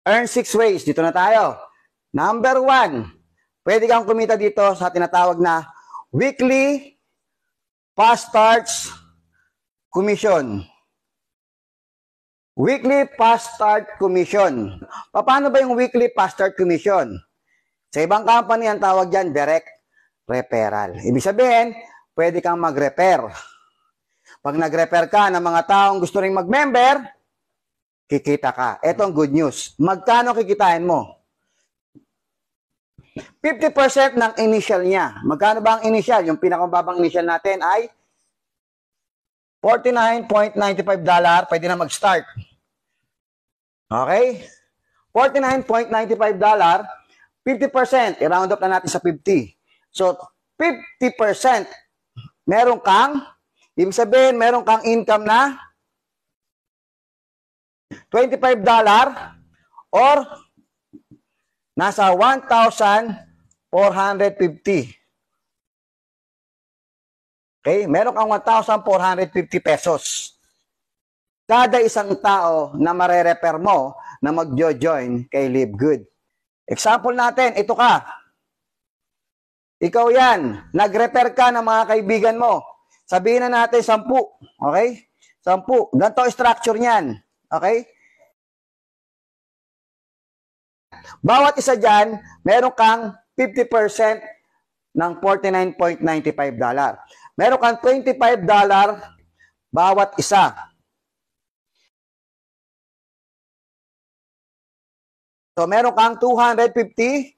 Earn 6 ways. Dito na tayo. Number 1, pwede kang kumita dito sa tinatawag na weekly fast starts commission. Weekly fast start commission. Paano ba yung weekly fast start commission? Sa ibang company, ang tawag dyan, direct referral. Ibig sabihin, pwede kang mag-refer. Pag nag-refer ka ng mga taong gusto rin mag-member, kikita ka. Ito ang good news. Magkano kikitain mo? 50% ng initial niya. Magkano ba ang initial? Yung pinakamababang initial natin ay $49.95. Pwede na mag-start. Okay? $49.95, 50%. I-round up na natin sa 50. So, 50%. Meron kang, ibig sabihin, meron kang income na $25 or nasa 1,450. Okay? Meron kang 1,450 pesos. Kada isang tao na mare-refer mo na mag-join kay Live Good. Example natin, ito ka. Ikaw yan. Nag-refer ka ng mga kaibigan mo. Sabihin na natin 10. Okay? 10. Ganito structure niyan. Okay? Bawat isa dyan, meron kang 50% ng $49.95. Meron kang $25 bawat isa. So, meron kang $250.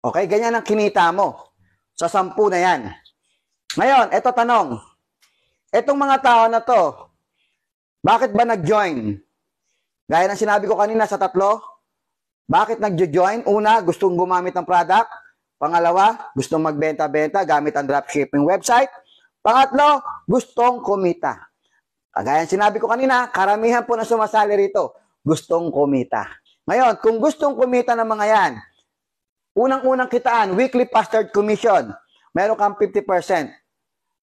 Okay, ganyan ang kinita mo. Sa 10 na yan. Ngayon, eto tanong. Etong mga tao na to, bakit ba nag-join? Gaya ng sinabi ko kanina sa 3, bakit nag-join? Una, gustong gumamit ng product. Pangalawa, gustong magbenta-benta gamit ang dropshipping website. Pangatlo, gustong kumita. Kagaya ng sinabi ko kanina, karamihan po na sumasali rito, gustong kumita. Ngayon, kung gustong kumita ng mga yan, unang-unang kitaan, weekly fast start commission, meron kang 50%.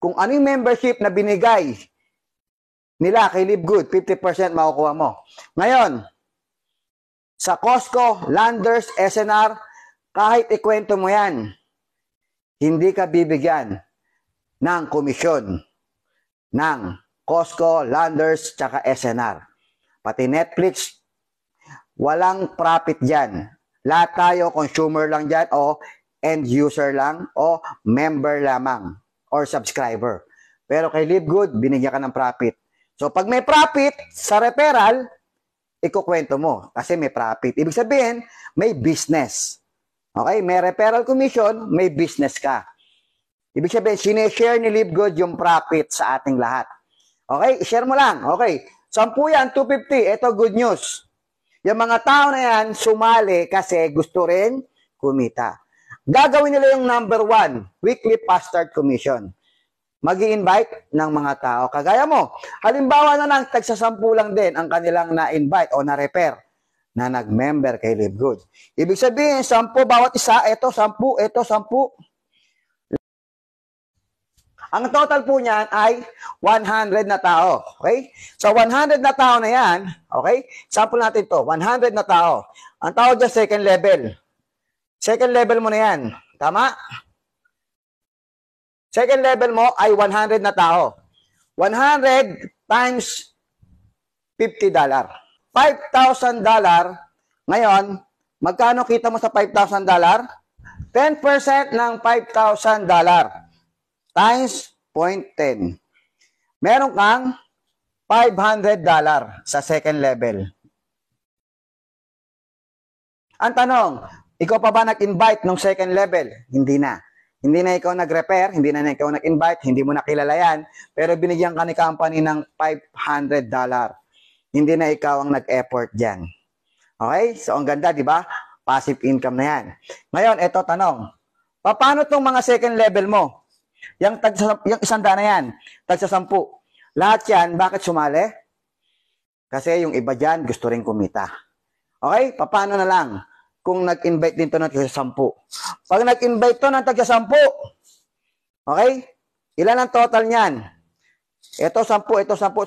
Kung ano yung membership na binigay nila kay Live Good, 50% makukuha mo. Ngayon, sa Costco, Landers, SNR, kahit ikwento mo yan, hindi ka bibigyan ng komisyon ng Costco, Landers, tsaka SNR. Pati Netflix, walang profit dyan. Lahat tayo, consumer lang dyan, o end user lang, o member lamang, or subscriber. Pero kay Live Good, binigyan ka ng profit. So, pag may profit sa referral, ikukwento mo kasi may profit. Ibig sabihin, may business. Okay? May referral commission, may business ka. Ibig sabihin, sineshare ni Live Good yung profit sa ating lahat. Okay? I-share mo lang. Okay. 10 yan, 250. Ito, good news. Yung mga tao na yan, sumali kasi gusto rin kumita. Gagawin nila yung number 1, weekly fast start commission. Mag-i-invite ng mga tao. Kagaya mo, halimbawa na lang, tagsa-10 lang din ang kanilang na-invite o na-refer na nag-member kay Live Good. Ibig sabihin, 10 bawat isa, ito 10, ito 10. Ang total po niyan ay 100 na tao. Okay? So, 100 na tao na yan, okay? Sample natin to 100 na tao. Ang tawag dyan, second level. Second level mo na yan. Tama? Second level mo ay 100 na tao. 100 times $50. $5,000. Ngayon, magkano kita mo sa $5,000? 10% ng $5,000 times 0.10. Meron kang $500 sa second level. Ang tanong, ikaw pa ba nag-invite ng second level? Hindi na. Hindi na ikaw nag-repair, hindi na ikaw nag-invite, hindi mo nakilala yan, pero binigyan ka ni company ng $500. Hindi na ikaw ang nag-effort dyan. Okay? So, ang ganda, di ba? Passive income na yan. Ngayon, eto tanong. Paano itong mga second level mo? Yung 100 na yan, tagsa 10. Lahat yan, bakit sumali? Kasi yung iba dyan, gusto rin kumita. Okay? Paano na lang? Kung nag-invite din to ng tagsa 10. Pag nag-invite to ng tagsa 10, okay? Ilan ang total niyan? Ito 10, ito 10, 10.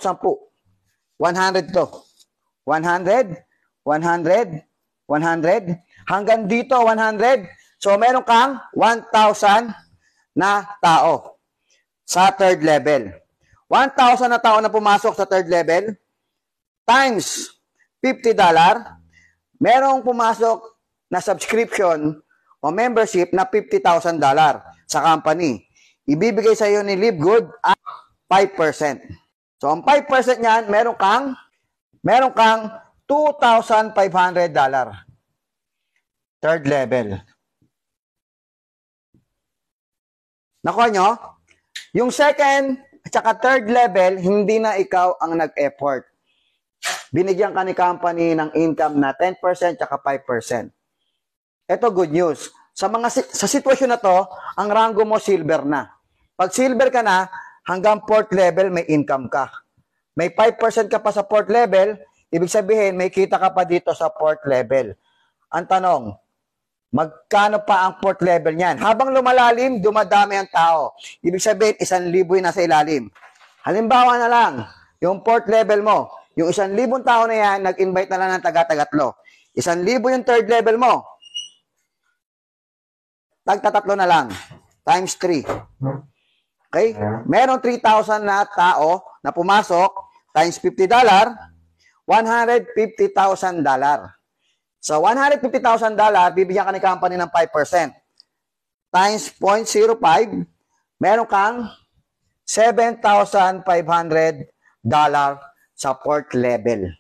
100 to. 100, 100, 100, hanggang dito 100. So, meron kang 1,000 na tao sa third level. 1,000 na tao na pumasok sa third level times $50, merong pumasok na subscription o membership na $50,000 sa company. Ibibigay sa iyo ni Livegood at 5%. So, ang 5% niyan, meron kang $2,500. Third level. Nakuha nyo? Yung second at saka third level, hindi na ikaw ang nag-effort. Binigyan ka ni company ng income na 10% at saka 5%. Ito good news. Sa sitwasyon na to, ang rango mo silver na. Pag silver ka na, hanggang fourth level may income ka. May 5% ka pa sa fourth level, ibig sabihin may kita ka pa dito sa fourth level. Ang tanong, magkano pa ang fourth level niyan? Habang lumalalim, dumadami ang tao. Ibig sabihin, 1,000 yung nasa ilalim. Halimbawa na lang, yung fourth level mo, yung 1,000 tao na yan, nag-invite na lang ng taga-tagatlo. 1,000 yung third level mo. Tagtatatlo na lang. Times 3. Okay? Meron 3,000 na tao na pumasok, times $50, $150,000. So, $150,000, bibigyan ka ni company ng 5%. Times 0.05, meron kang $7,500 sa fourth level.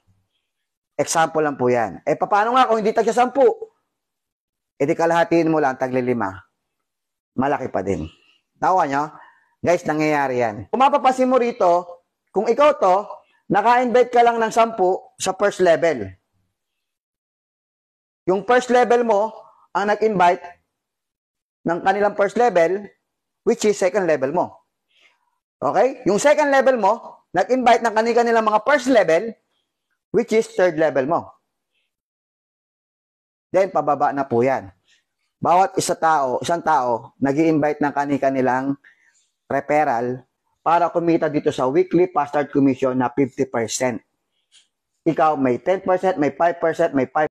Example lang po yan. Eh, paano nga kung hindi tagsa 10? E di kalahatiin mo lang, tagli 5. Malaki pa din. Nakuha nyo? Guys, nangyayari yan. Kung mapapasin mo rito, kung ikaw to, naka-invite ka lang ng 10 sa first level. Yung first level mo, ang nag-invite ng kanilang first level, which is second level mo. Okay? Yung second level mo, nag-invite ng kanilang mga first level, which is third level mo. Then, pababa na po yan. Bawat isang tao, nag-i-invite ng kanilang referral para kumita dito sa weekly bastard commission na 50%. Ikaw may 10%, may 5%, may 5%.